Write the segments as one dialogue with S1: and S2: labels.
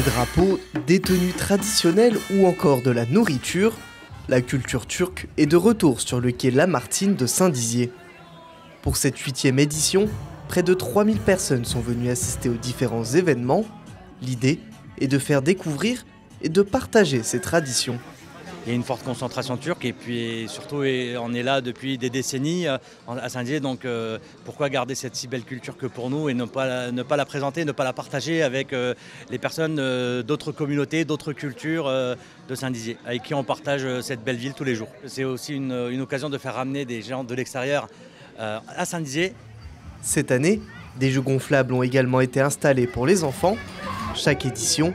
S1: drapeaux, des tenues traditionnelles ou encore de la nourriture, la culture turque est de retour sur le quai Lamartine de Saint-Dizier. Pour cette 8e édition, près de 3000 personnes sont venues assister aux différents événements. L'idée est de faire découvrir et de partager ces traditions.
S2: Il y a une forte concentration turque et puis surtout on est là depuis des décennies à Saint-Dizier, donc pourquoi garder cette si belle culture que pour nous et ne pas la présenter, ne pas la partager avec les personnes d'autres communautés, d'autres cultures de Saint-Dizier, avec qui on partage cette belle ville tous les jours. C'est aussi une occasion de faire ramener des gens de l'extérieur à Saint-Dizier.
S1: Cette année, des jeux gonflables ont également été installés pour les enfants. Chaque édition,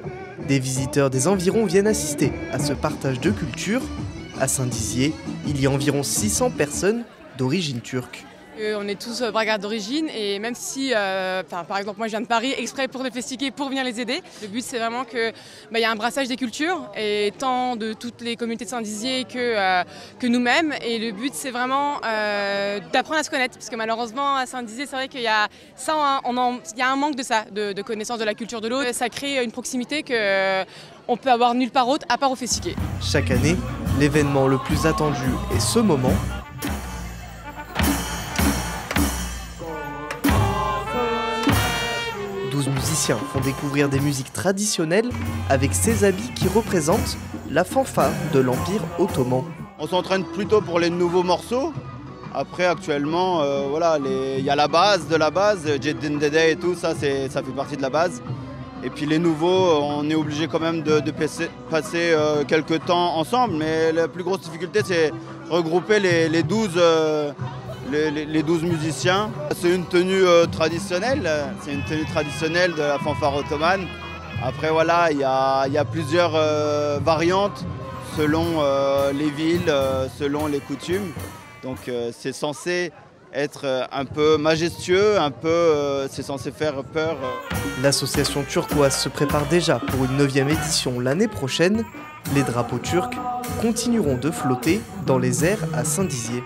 S1: des visiteurs des environs viennent assister à ce partage de culture. À Saint-Dizier, il y a environ 600 personnes d'origine turque.
S3: On est tous bragards d'origine et même si, par exemple moi je viens de Paris exprès pour le festiquer, pour venir les aider, le but c'est vraiment qu'il y a un brassage des cultures et tant de toutes les communautés de Saint-Dizier que nous-mêmes, et le but c'est vraiment d'apprendre à se connaître, parce que malheureusement à Saint-Dizier c'est vrai qu'il y a ça, il y a un manque de ça, de connaissance de la culture de l'autre. Ça crée une proximité qu'on peut avoir nulle part autre à part au festiquer.
S1: Chaque année, l'événement le plus attendu est ce moment. Musiciens font découvrir des musiques traditionnelles avec ces habits qui représentent la fanfare de l'Empire ottoman.
S4: On s'entraîne plutôt pour les nouveaux morceaux. Après actuellement, voilà, il y a la base de la base, Jeddin Dede et tout, ça fait partie de la base. Et puis les nouveaux, on est obligé quand même de passer quelques temps ensemble, mais la plus grosse difficulté c'est regrouper les 12 musiciens. C'est une tenue traditionnelle, de la fanfare ottomane. Après voilà, il y a plusieurs variantes selon les villes, selon les coutumes. Donc c'est censé être un peu majestueux, c'est censé faire peur.
S1: L'association turquoise se prépare déjà pour une 9e édition l'année prochaine. Les drapeaux turcs continueront de flotter dans les airs à Saint-Dizier.